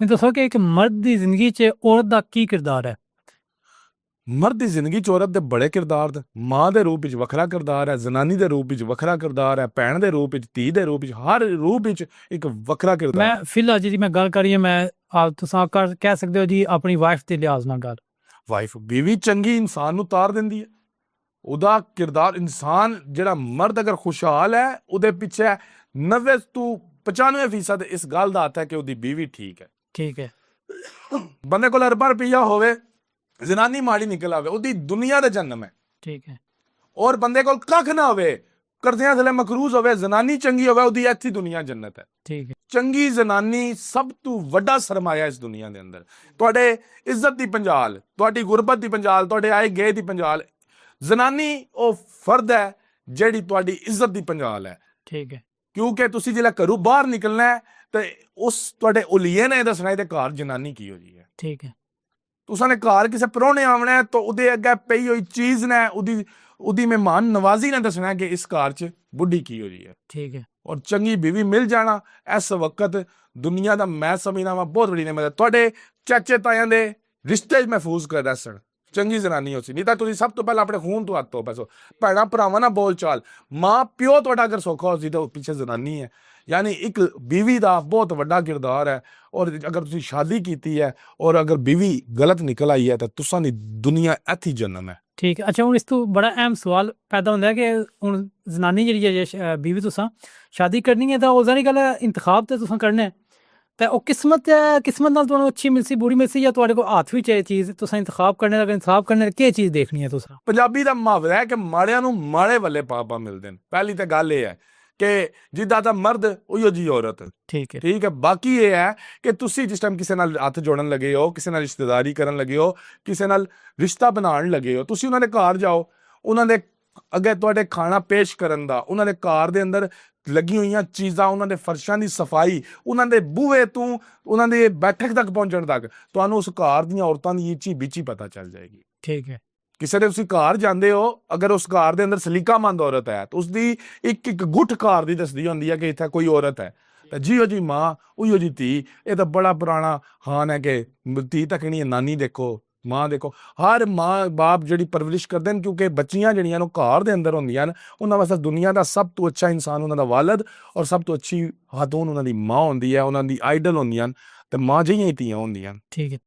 ਮੈਨੂੰ ਦੱਸੋ ਕਿ ਇੱਕ ਮਰਦ ਦੀ ਜ਼ਿੰਦਗੀ 'ਚ ਔਰਤ ਦਾ ਕੀ ਕਿਰਦਾਰ ਹੈ? ਮਰਦ ਦੀ ਜ਼ਿੰਦਗੀ 'ਚ ਔਰਤ ਦੇ ਬੜੇ ਕਿਰਦਾਰ ਨੇ। ਮਾਂ ਦੇ ਰੂਪ ਵਿੱਚ ਵੱਖਰਾ ਕਿਰਦਾਰ ਹੈ, ਜ਼ਨਾਨੀ ਦੇ ਰੂਪ ਵਿੱਚ ਵੱਖਰਾ ਕਿਰਦਾਰ ਹੈ, ਭੈਣ ਦੇ ਰੂਪ ਵਿੱਚ, ਧੀ ਦੇ ਰੂਪ ਵਿੱਚ, ਹਰ ਰੂਪ ਵਿੱਚ ਇੱਕ ਵੱਖਰਾ ਕਿਰਦਾਰ ਮੈਂ ਫਿਲਹਾਲ ਜਿਹਦੀ ਮੈਂ ਗੱਲ ਕਰੀ ਮੈਂ ਤੁਸੀਂ ਕਹਿ ਸਕਦੇ ਹੋ ਜੀ ਆਪਣੀ ਵਾਈਫ ਦੇ ਲਿਹਾਜ਼ ਨਾਲ ਗੱਲ। ਵਾਈਫ ਬੀਵੀ ਚੰਗੀ ਇਨਸਾਨ ਨੂੰ ਤਾਰ ਦਿੰਦੀ ਹੈ। ਉਹਦਾ ਕਿਰਦਾਰ ਇਨਸਾਨ ਜਿਹੜਾ ਮਰਦ ਅਗਰ ਖੁਸ਼ਹਾਲ ਹੈ ਉਹਦੇ ਪਿੱਛੇ 90 ਤੋਂ 95% ਇਸ ਗੱਲ ਦਾ ਹੱਥ ਹੈ ਕਿ ਉਹਦੀ ਬੀਵੀ ਠੀਕ ਹੈ। ਠੀਕ ਹੈ। ਬੰਦੇ ਕੋਲ ਅਰਬਾਂ ਰੁਪਈਆ ਹੋਵੇ, ਜ਼ਨਾਨੀ ਮਾੜੀ ਨਿਕਲ ਆਵੇ, ਉਹਦੀ ਦੁਨੀਆ ਦਾ ਜਨਮ ਹੈ। ਠੀਕ ਹੈ। ਔਰ ਬੰਦੇ ਕੋਲ ਕੱਖ ਨਾ ਹੋਵੇ, ਕਰਜ਼ਿਆਂ ਥੱਲੇ ਮਕਰੂਜ਼ ਹੋਵੇ, ਜ਼ਨਾਨੀ ਚੰਗੀ ਹੋਵੇ, ਉਹਦੀ ਇੱਥੇ ਦੁਨੀਆ ਜੰਨਤ ਹੈ। ਠੀਕ ਹੈ। ਚੰਗੀ ਜ਼ਨਾਨੀ ਸਭ ਤੋਂ ਵੱਡਾ ਸਰਮਾਇਆ ਇਸ ਦੁਨੀਆ ਦੇ ਅੰਦਰ। ਤੁਹਾਡੇ ਇੱਜ਼ਤ ਦੀ ਪੰਜਾਲ, ਤੁਹਾਡੀ ਗੁਰਬਤ ਦੀ ਪੰਜਾਲ, ਤੁਹਾਡੇ ਆਏ ਗਏ ਦੀ ਪੰਜਾਲ। ਜ਼ਨਾਨੀ ਉਹ ਫਰਦ ਹੈ ਜਿਹੜੀ ਤੁਹਾਡੀ ਇੱਜ਼ਤ ਦੀ ਪੰਜਾਲ ਹੈ। ਠੀਕ ਹੈ। ਕਿਉਂਕਿ ਤੁਸੀਂ ਜਿਹੜਾ ਘਰੋਂ ਬਾਹਰ ਨਿਕਲਣਾ ਹੈ ਤੇ ਉਸ ਤੁਹਾਡੇ ਉਲੀਏ ਨੇ ਦੱਸਣਾ ਤੇ ਘਰ ਜਨਾਨੀ ਕੀ ਹੋ ਜੀ ਹੈ। ਠੀਕ ਹੈ। ਤੁਸਾਂ ਨੇ ਘਰ ਕਿਸੇ ਪ੍ਰਾਹੁਣੇ ਆਉਣਾ ਹੈ ਤਾਂ ਉਹਦੇ ਅੱਗੇ ਪਈ ਹੋਈ ਚੀਜ਼ ਨੇ ਉਹਦੀ ਮਹਿਮਾਨ ਨਵਾਜ਼ੀ ਨੇ ਦੱਸਣਾ ਕਿ ਇਸ ਘਰ 'ਚ ਬੁੱਢੀ ਕੀ ਹੋ ਜੀ ਹੈ। ਠੀਕ ਹੈ। ਔਰ ਚੰਗੀ ਬੀਵੀ ਮਿਲ ਜਾਣਾ ਇਸ ਵਕਤ ਦੁਨੀਆ ਦਾ ਮੈਂ ਸਮਝਦਾ ਵਾ ਬਹੁਤ ਵੱਡੀ ਨਿਮਤ ਹੈ। ਤੁਹਾਡੇ ਚਾਚੇ ਤਾਇਆਂ ਦੇ ਰਿਸ਼ਤੇ ਮਹਿਫੂਜ਼ ਕਰ ਦੱਸਣ ਚੰਗੀ ਜ਼ਨਾਨੀ ਹੋ ਸੀ। ਨਹੀਂ ਤਾਂ ਤੁਸੀਂ ਸਭ ਤੋਂ ਪਹਿਲਾਂ ਆਪਣੇ ਖੂਨ ਤੋਂ ਹੱਥ ਧੋ ਬੈਸੋ। ਭੈਣਾਂ ਭਰਾਵਾਂ ਨਾਲ ਬੋਲ ਚਾਲ, ਮਾਂ ਪਿਓ ਤੁਹਾਡਾ ਅਗਰ ਸੌਖਾ ਹੋ ਸੀ ਤਾਂ ਉਹ ਪਿੱਛੇ ਜ਼ਨਾਨੀ ਹੈ। ਯਾਨੀ ਇੱਕ ਬੀਵੀ ਦਾ ਬਹੁਤ ਵੱਡਾ ਕਿਰਦਾਰ ਹੈ। ਔਰ ਅਗਰ ਤੁਸੀਂ ਸ਼ਾਦੀ ਕੀਤੀ ਹੈ ਔਰ ਅਗਰ ਬੀਵੀ ਗਲਤ ਨਿਕਲ ਆਈ ਹੈ ਤਾਂ ਤੁਸਾਂ ਦੀ ਦੁਨੀਆ ਇੱਥੇ ਜਨਮ ਹੈ। ਠੀਕ ਹੈ। ਅੱਛਾ, ਹੁਣ ਇਸ ਤੋਂ ਬੜਾ ਅਹਿਮ ਸਵਾਲ ਪੈਦਾ ਹੁੰਦਾ ਹੈ ਕਿ ਹੁਣ ਜ਼ਨਾਨੀ ਜਿਹੜੀ ਹੈ ਬੀਵੀ ਤੁਸੀਂ ਸ਼ਾਦੀ ਕਰਨੀ ਹੈ ਤਾਂ ਉਹਦਾ ਨਹੀਂ ਗੱਲ ਇੰਤਖਾਬ ਤੇ ਤੁਸੀਂ ਕਰਨਾ ਹੈ ਤਾਂ ਉਹ ਕਿਸਮਤ ਨਾਲ ਤੁਹਾਨੂੰ ਅੱਛੀ ਮਿਲਸੀ ਬੁਰੀ ਮਿਲਸੀ ਜਾਂ ਤੁਹਾਡੇ ਕੋਲ ਹੱਥ ਵਿੱਚ ਇਹ ਚੀਜ਼ ਤੁਸੀਂ ਇੰਤਖਾਬ ਕਰਨੇ ਦਾ ਇੰਤਖਾਬ ਕਰਨੇ ਕੀ ਚੀਜ਼ ਦੇਖਣੀ ਹੈ ਤੁਸੀਂ? ਪੰਜਾਬੀ ਦਾ ਮੁਹਾਵਰਾ ਹੈ ਕਿ ਮਾੜਿਆਂ ਨੂੰ ਮਾੜੇ ਵੱਲੇ ਪਾਪਾ ਮਿਲਦੇ ਨੇ। ਪਹਿਲੀ ਤਾਂ ਗੱਲ ਇਹ ਹੈ ਕਿ ਜਿੱਦਾਂ ਦਾ ਮਰਦ ਉਹੀਓ ਜੀ ਔਰਤ। ਠੀਕ ਹੈ। ਠੀਕ ਹੈ। ਬਾਕੀ ਇਹ ਹੈ ਕਿ ਤੁਸੀਂ ਜਿਸ ਟਾਈਮ ਕਿਸੇ ਨਾਲ ਹੱਥ ਜੋੜਨ ਲੱਗੇ ਹੋ, ਕਿਸੇ ਨਾਲ ਰਿਸ਼ਤੇਦਾਰੀ ਕਰਨ ਲੱਗੇ ਹੋ, ਕਿਸੇ ਨਾਲ ਰਿਸ਼ਤਾ ਬਣਾਉਣ ਲੱਗੇ ਹੋ, ਤੁਸੀਂ ਉਹਨਾਂ ਦੇ ਘਰ ਜਾਓ, ਉਹਨਾਂ ਦੇ ਅੱਗੇ ਤੁਹਾਡੇ ਖਾਣਾ ਪੇਸ਼ ਕਰਨ ਦਾ, ਉਹਨਾਂ ਦੇ ਘਰ ਦੇ ਅੰਦਰ ਲੱਗੀ ਹੋਈਆਂ ਚੀਜ਼ਾਂ, ਉਹਨਾਂ ਦੇ ਫਰਸ਼ਾਂ ਦੀ ਸਫਾਈ, ਉਹਨਾਂ ਦੇ ਬੂਹੇ ਤੋਂ ਉਹਨਾਂ ਦੇ ਬੈਠਕ ਤੱਕ ਪਹੁੰਚਣ ਤੱਕ ਤੁਹਾਨੂੰ ਉਸ ਘਰ ਦੀਆਂ ਔਰਤਾਂ ਦੀ ਇੱਚੀ ਬਿੱਚੀ ਪਤਾ ਚੱਲ ਜਾਏਗੀ। ਠੀਕ ਹੈ। ਕਿਸੇ ਦੇ ਤੁਸੀਂ ਘਰ ਜਾਂਦੇ ਹੋ, ਅਗਰ ਉਸ ਘਰ ਦੇ ਅੰਦਰ ਸਲੀਕਾਮੰਦ ਔਰਤ ਹੈ ਤਾਂ ਉਸਦੀ ਇੱਕ ਗੁੱਠ ਘਰ ਦੀ ਦੱਸਦੀ ਹੁੰਦੀ ਹੈ ਕਿ ਇੱਥੇ ਕੋਈ ਔਰਤ ਹੈ। ਤਾਂ ਜਿਉ ਜੀ ਮਾਂ ਉਹੀਓ ਜੀ ਧੀ। ਇਹ ਤਾਂ ਬੜਾ ਪੁਰਾਣਾ ਹਾਨ ਹੈ ਕਿ ਧੀ ਤੱਕਣੀ ਹੈ, ਨਾਨੀ ਦੇਖੋ, ਮਾਂ ਦੇਖੋ। ਹਰ ਮਾਂ ਬਾਪ ਜਿਹੜੀ ਪਰਵਰਿਸ਼ ਕਰਦੇ ਨੇ ਕਿਉਂਕਿ ਬੱਚੀਆਂ ਜਿਹੜੀਆਂ ਨੂੰ ਘਰ ਦੇ ਅੰਦਰ ਹੁੰਦੀਆਂ ਨੇ ਉਹਨਾਂ ਵਾਸਤੇ ਦੁਨੀਆ ਦਾ ਸਭ ਤੋਂ ਅੱਛਾ ਇਨਸਾਨ ਉਹਨਾਂ ਦਾ ਵਾਲਦ ਔਰ ਸਭ ਤੋਂ ਅੱਛੀ ਖਾਤੂਨ ਉਹਨਾਂ ਦੀ ਮਾਂ ਹੁੰਦੀ ਹੈ। ਉਹਨਾਂ ਦੀ ਆਈਡਲ ਹੁੰਦੀਆਂ ਹਨ ਤੇ ਮਾਂ ਜਿਹੀਆਂ ਹੀ ਧੀਆਂ ਹੁੰਦੀਆਂ। ਠੀਕ ਹੈ।